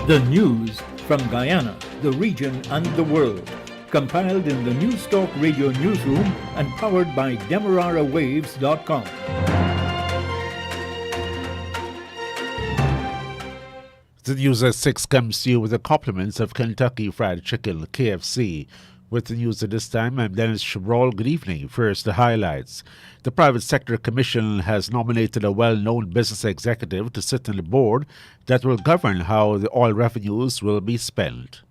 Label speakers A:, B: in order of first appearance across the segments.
A: The news from Guyana, the region, and the world. Compiled in the News Talk Radio newsroom and powered by DemeraraWaves.com.
B: The news at 6 comes to you with the compliments of Kentucky Fried Chicken, KFC. With the news at this time, I'm Dennis Chabrol. Good evening. First, the highlights. The Private Sector Commission has nominated a well-known business executive to sit on the board that will govern how the oil revenues will be spent.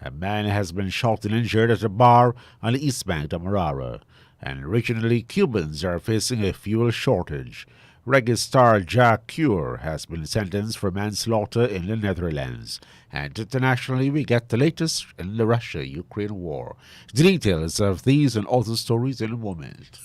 B: A man has been shot and injured at a bar on the east bank of Demerara. And regionally, Cubans are facing a fuel shortage. Reggae star Jack Cure has been sentenced for manslaughter in the Netherlands. And internationally, we get the latest in the Russia-Ukraine war. The details of these and other stories in a moment.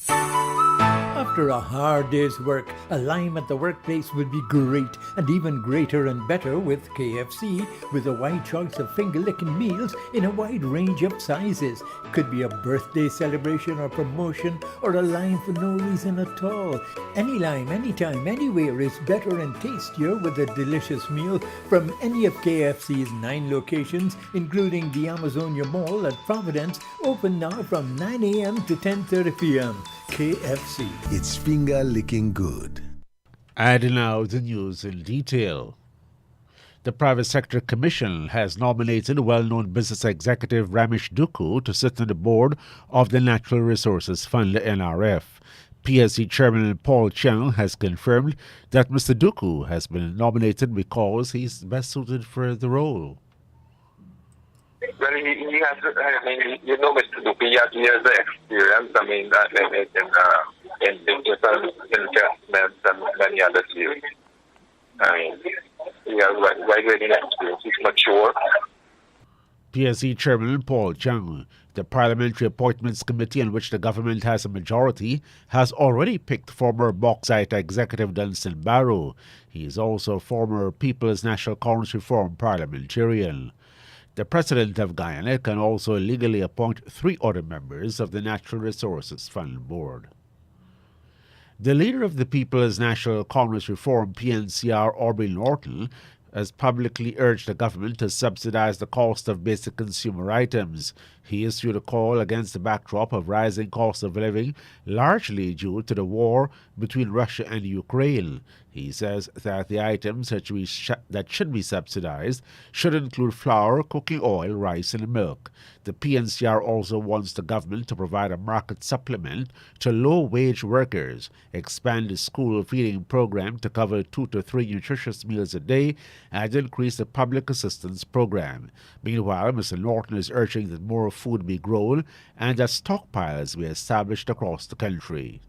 A: After a hard day's work, a lime at the workplace would be great, and even greater and better with KFC, with a wide choice of finger-licking meals in a wide range of sizes. Could be a birthday celebration or promotion, or a lime for no reason at all. Any lime, anytime, anywhere is better and tastier with a delicious meal from any of KFC's 9 locations, including the Amazonia Mall at Providence, open now from 9 a.m. to 10:30 p.m. KFC.
C: It's finger-licking good.
B: And now the news in detail. The Private Sector Commission has nominated well-known business executive Ramesh Dukku to sit on the board of the Natural Resources Fund, the NRF. PSC Chairman Paul Cheng has confirmed that Mr. Dukku has been nominated because he's best suited for the role.
D: Well, he has, I mean, you know, Mr. Dupuy, he has the experience, I mean, in investments and many other fields. I mean, he has wide-ranging experience. He's mature.
B: PSC Chairman Paul Cheng, the Parliamentary Appointments Committee, in which the government has a majority, has already picked former bauxite executive Dunstan Barrow. He is also former People's National Congress Reform parliamentarian. The President of Guyana can also legally appoint 3 other members of the Natural Resources Fund Board. The leader of the People's National Congress Reform, PNCR, Aubrey Norton, has publicly urged the government to subsidize the cost of basic consumer items. He issued a call against the backdrop of rising cost of living, largely due to the war between Russia and Ukraine. He says that the items that should be subsidized should include flour, cooking oil, rice, and milk. The PNCR also wants the government to provide a market supplement to low-wage workers, expand the school feeding program to cover 2 to 3 nutritious meals a day, and increase the public assistance program. Meanwhile, Mr. Norton is urging that more food be grown and that stockpiles be established across the country.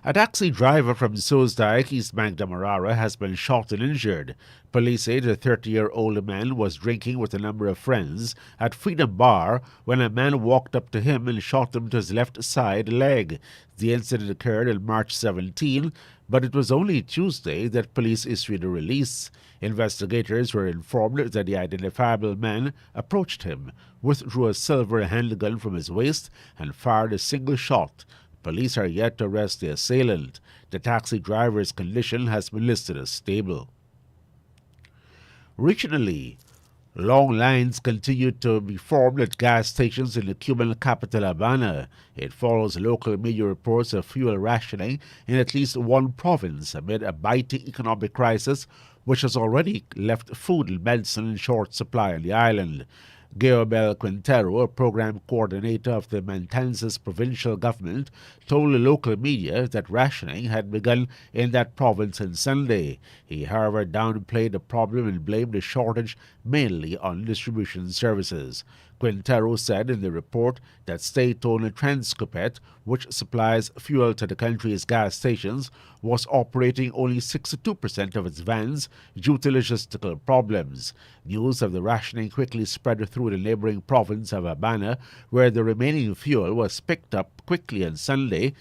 B: A taxi driver from Soesdijk, East Bank, Demerara, has been shot and injured. Police say the 30-year-old man was drinking with a number of friends at Freedom Bar when a man walked up to him and shot him to his left side leg. The incident occurred on March 17, but it was only Tuesday that police issued a release. Investigators were informed that the identifiable man approached him, withdrew a silver handgun from his waist, and fired a single shot. Police are yet to arrest the assailant. The taxi driver's condition has been listed as stable. Regionally, long lines continue to be formed at gas stations in the Cuban capital, Havana. It follows local media reports of fuel rationing in at least one province amid a biting economic crisis which has already left food and medicine in short supply on the island. Gabriel Quintero, a program coordinator of the Matanzas provincial government, told the local media that rationing had begun in that province on Sunday. He, however, downplayed the problem and blamed the shortage mainly on distribution services. Quintero said in the report that state-owned Transcopet, which supplies fuel to the country's gas stations, was operating only 62% of its vans due to logistical problems. News of the rationing quickly spread through the neighboring province of Habana, where the remaining fuel was picked up quickly on Sunday.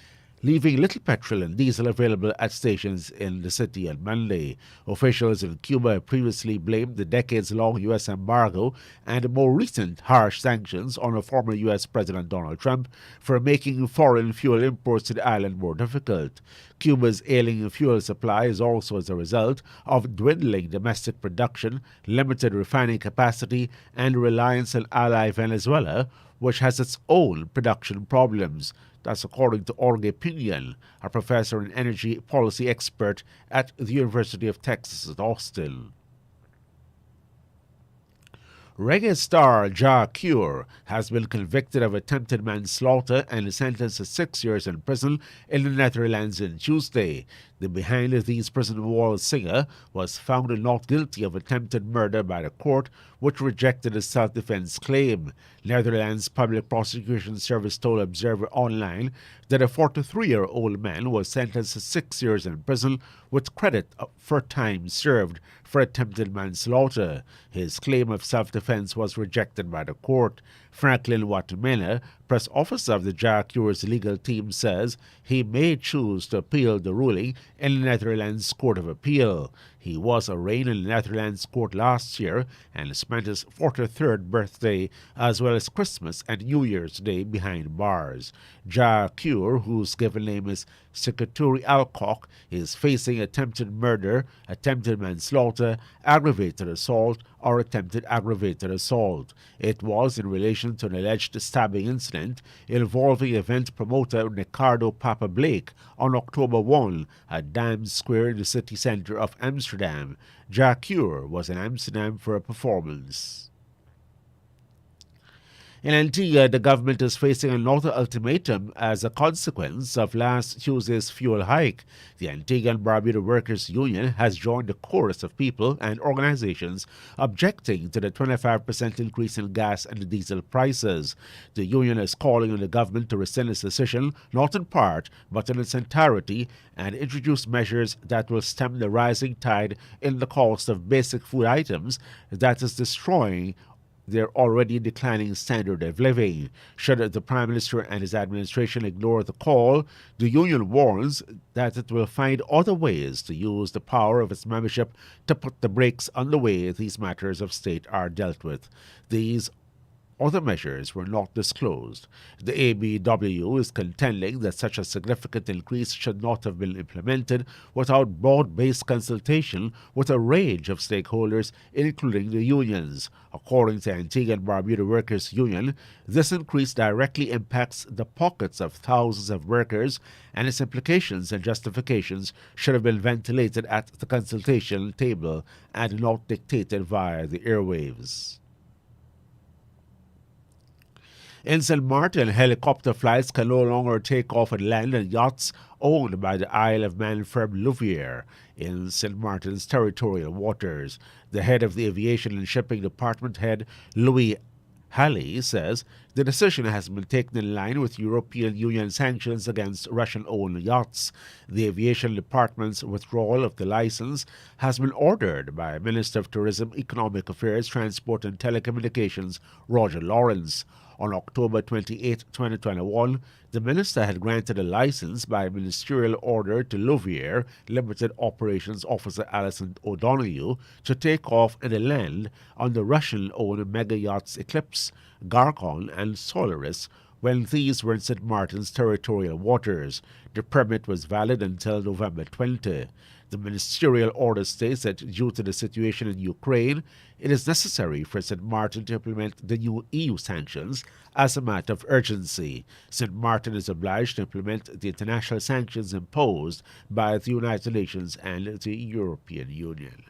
B: leaving little petrol and diesel available at stations in the city on Monday. Officials in Cuba have previously blamed the decades-long U.S. embargo and more recent harsh sanctions on a former U.S. President Donald Trump for making foreign fuel imports to the island more difficult. Cuba's ailing fuel supply is also as a result of dwindling domestic production, limited refining capacity, and reliance on ally Venezuela, which has its own production problems. That's according to Jorge Pinion, a professor and energy policy expert at the University of Texas at Austin. Reggae star Jah Cure has been convicted of attempted manslaughter and sentenced to 6 years in prison in the Netherlands on Tuesday. The behind these prison walls singer was found not guilty of attempted murder by the court, which rejected a self-defense claim. Netherlands Public Prosecution Service told Observer Online that a 43-year-old man was sentenced to 6 years in prison with credit for time served for attempted manslaughter. His claim of self-defense was rejected by the court. Franklin Watamena, press officer of the Jah Cure's legal team, says he may choose to appeal the ruling in the Netherlands Court of Appeal. He was arraigned in the Netherlands court last year and spent his 43rd birthday as well as Christmas and New Year's Day behind bars. Jah Cure, whose given name is Secretary Alcock, is facing attempted murder, attempted manslaughter, aggravated assault, or attempted aggravated assault. It was in relation to an alleged stabbing incident involving event promoter Ricardo Papa Blake on October 1 at Dam Square in the city centre of Amsterdam. Jah Cure was in Amsterdam for a performance. In Antigua, the government is facing another ultimatum as a consequence of last Tuesday's fuel hike. The Antigua and Barbuda Workers Union has joined the chorus of people and organizations objecting to the 25% increase in gas and diesel prices. The union is calling on the government to rescind its decision, not in part, but in its entirety, and introduce measures that will stem the rising tide in the cost of basic food items that is destroying their already declining standard of living. Should the Prime Minister and his administration ignore the call, the union warns that it will find other ways to use the power of its membership to put the brakes on the way these matters of state are dealt with. These other measures were not disclosed. The ABW is contending that such a significant increase should not have been implemented without broad-based consultation with a range of stakeholders, including the unions. According to Antigua and Barbuda Workers Union, this increase directly impacts the pockets of thousands of workers, and its implications and justifications should have been ventilated at the consultation table and not dictated via the airwaves. In St. Martin, helicopter flights can no longer take off and land on yachts owned by the Isle of Man firm Louvière in St. Martin's territorial waters. The head of the Aviation and Shipping Department, head Louis Halley, says the decision has been taken in line with European Union sanctions against Russian-owned yachts. The Aviation Department's withdrawal of the license has been ordered by Minister of Tourism, Economic Affairs, Transport and Telecommunications, Roger Lawrence. On October 28, 2021, the minister had granted a license by ministerial order to Louvière Limited Operations Officer Alison O'Donoghue to take off and land on the Russian-owned mega yachts Eclipse, Garcon, and Solaris when these were in St. Martin's territorial waters. The permit was valid until November 20. The ministerial order states that due to the situation in Ukraine, it is necessary for St. Martin to implement the new EU sanctions as a matter of urgency. St. Martin is obliged to implement the international sanctions imposed by the United Nations and the European Union.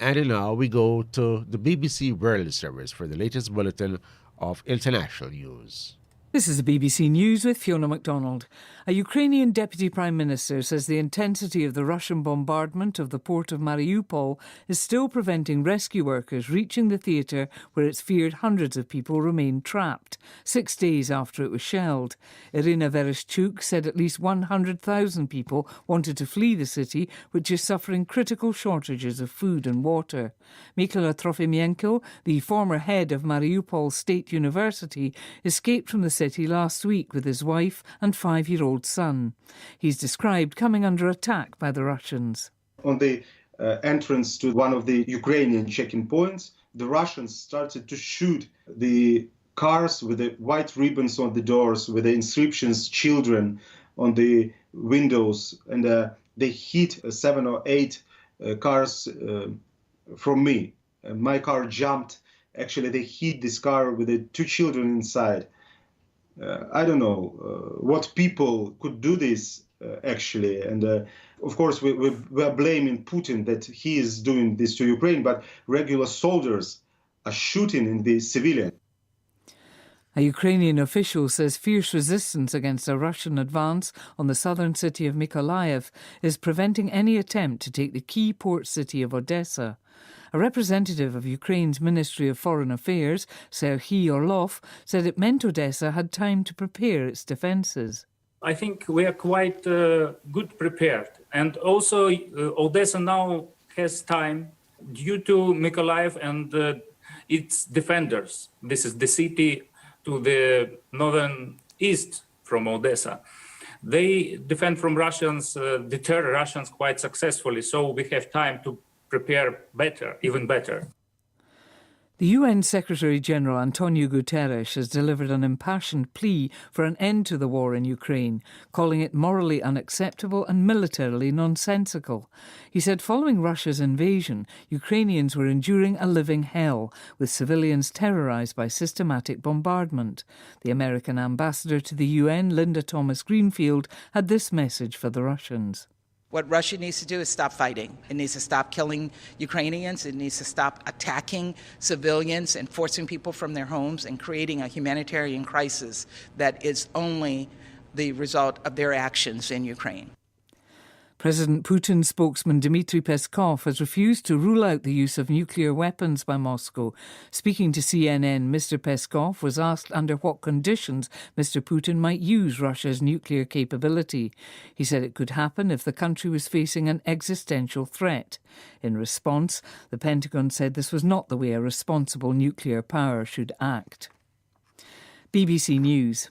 B: And now we go to the BBC World Service for the latest bulletin of international news.
E: This is the BBC News with Fiona MacDonald. A Ukrainian Deputy Prime Minister says the intensity of the Russian bombardment of the port of Mariupol is still preventing rescue workers reaching the theatre where it's feared hundreds of people remain trapped, 6 days after it was shelled. Irina Vereshchuk said at least 100,000 people wanted to flee the city, which is suffering critical shortages of food and water. Mykola Trofimienko, the former head of Mariupol State University, escaped from the city last week with his wife and 5-year-old son. He's described coming under attack by the Russians.
F: On the entrance to one of the Ukrainian checking points, the Russians started to shoot the cars with the white ribbons on the doors, with the inscriptions "children" on the windows, and they hit 7 or 8 cars from me. My car jumped. Actually, they hit this car with the 2 children inside. I don't know what people could do this actually, and of course we are blaming Putin that he is doing this to Ukraine, but regular soldiers are shooting in the civilian.
E: A Ukrainian official says fierce resistance against a Russian advance on the southern city of Mykolaiv is preventing any attempt to take the key port city of Odessa. A representative of Ukraine's Ministry of Foreign Affairs, Serhiy Orlov, said it meant Odessa had time to prepare its defences.
G: I think we are quite good prepared. And also Odessa now has time due to Mykolaiv and its defenders. This is the city to the northern east from Odessa. They defend from Russians, deter Russians quite successfully. So we have time to prepare better, even better.
E: The UN Secretary-General Antonio Guterres has delivered an impassioned plea for an end to the war in Ukraine, calling it morally unacceptable and militarily nonsensical. He said following Russia's invasion, Ukrainians were enduring a living hell, with civilians terrorised by systematic bombardment. The American ambassador to the UN, Linda Thomas-Greenfield, had this message for the Russians.
H: What Russia needs to do is stop fighting. It needs to stop killing Ukrainians. It needs to stop attacking civilians and forcing people from their homes and creating a humanitarian crisis that is only the result of their actions in Ukraine.
E: President Putin's spokesman Dmitry Peskov has refused to rule out the use of nuclear weapons by Moscow. Speaking to CNN, Mr. Peskov was asked under what conditions Mr. Putin might use Russia's nuclear capability. He said it could happen if the country was facing an existential threat. In response, the Pentagon said this was not the way a responsible nuclear power should act. BBC News.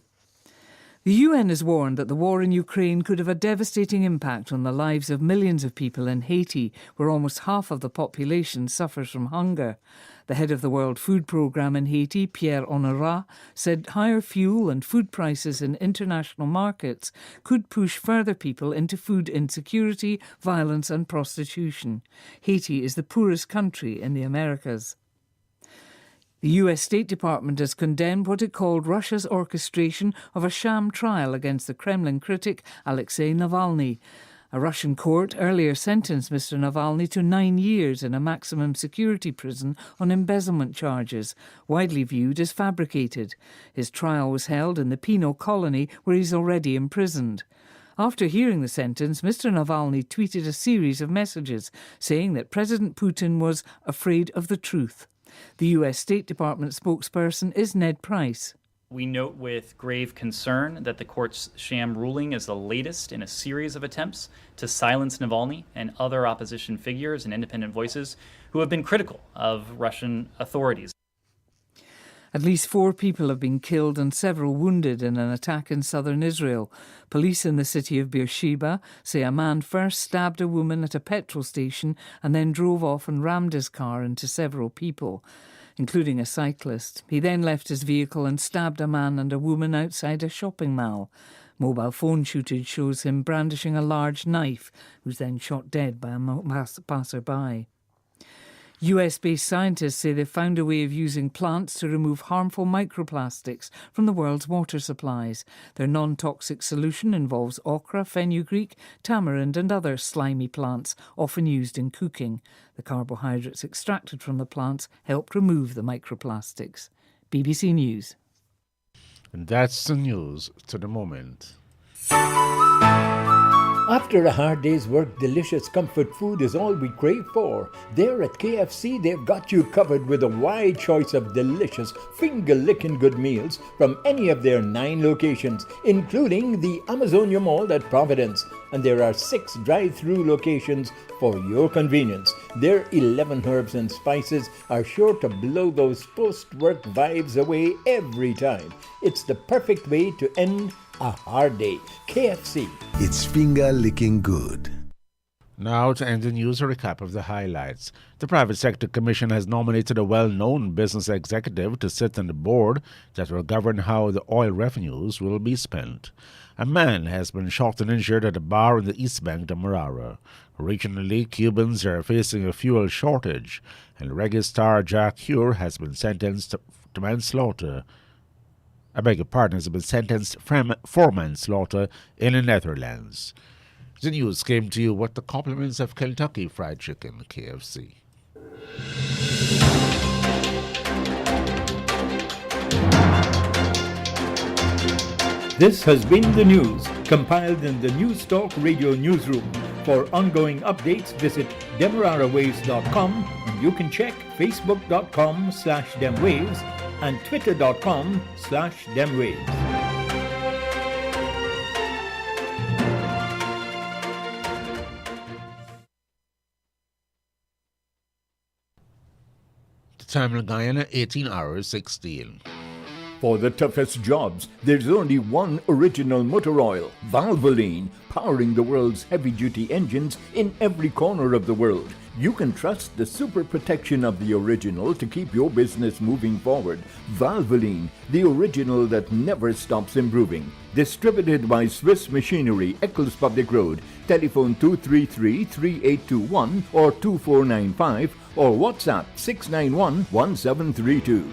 E: The UN has warned that the war in Ukraine could have a devastating impact on the lives of millions of people in Haiti, where almost half of the population suffers from hunger. The head of the World Food Programme in Haiti, Pierre Honorat, said higher fuel and food prices in international markets could push further people into food insecurity, violence and prostitution. Haiti is the poorest country in the Americas. The US State Department has condemned what it called Russia's orchestration of a sham trial against the Kremlin critic Alexei Navalny. A Russian court earlier sentenced Mr. Navalny to 9 years in a maximum security prison on embezzlement charges, widely viewed as fabricated. His trial was held in the penal colony where he's already imprisoned. After hearing the sentence, Mr. Navalny tweeted a series of messages saying that President Putin was afraid of the truth. The US State Department spokesperson is Ned Price.
I: We note with grave concern that the court's sham ruling is the latest in a series of attempts to silence Navalny and other opposition figures and independent voices who have been critical of Russian authorities.
E: At least 4 people have been killed and several wounded in an attack in southern Israel. Police in the city of Beersheba say a man first stabbed a woman at a petrol station and then drove off and rammed his car into several people, including a cyclist. He then left his vehicle and stabbed a man and a woman outside a shopping mall. Mobile phone footage shows him brandishing a large knife, who's then shot dead by a passerby. US-based scientists say they've found a way of using plants to remove harmful microplastics from the world's water supplies. Their non-toxic solution involves okra, fenugreek, tamarind and other slimy plants, often used in cooking. The carbohydrates extracted from the plants help remove the microplastics. BBC News.
B: And that's the news to the moment.
A: After a hard day's work, delicious comfort food is all we crave for. There at KFC, they've got you covered with a wide choice of delicious, finger-licking good meals from any of their 9 locations, including the Amazonia Mall at Providence. And there are 6 drive-through locations for your convenience. Their 11 herbs and spices are sure to blow those post-work vibes away every time. It's the perfect way to end a hard day. KFC.
C: It's finger-licking good.
B: Now to end the news, a recap of the highlights. The Private Sector Commission has nominated a well-known business executive to sit on the board that will govern how the oil revenues will be spent. A man has been shot and injured at a bar in the East Bank of Marara. Regionally, Cubans are facing a fuel shortage, and reggae star Jack Hure has been sentenced to manslaughter. Has been sentenced for manslaughter in the Netherlands. The news came to you with the compliments of Kentucky Fried Chicken, KFC.
A: This has been the news, compiled in the News Talk Radio newsroom. For ongoing updates, visit demerarawaves.com, and you can check facebook.com/demwaves and twitter.com/demwaves.
B: Time in Guyana, 18 hours 16.
A: For the toughest jobs, there's only one original motor oil, Valvoline, powering the world's heavy-duty engines in every corner of the world. You can trust the super protection of the original to keep your business moving forward. Valvoline, the original that never stops improving. Distributed by Swiss Machinery, Eccles Public Road. Telephone 233-3821 or 2495 or WhatsApp 691-1732.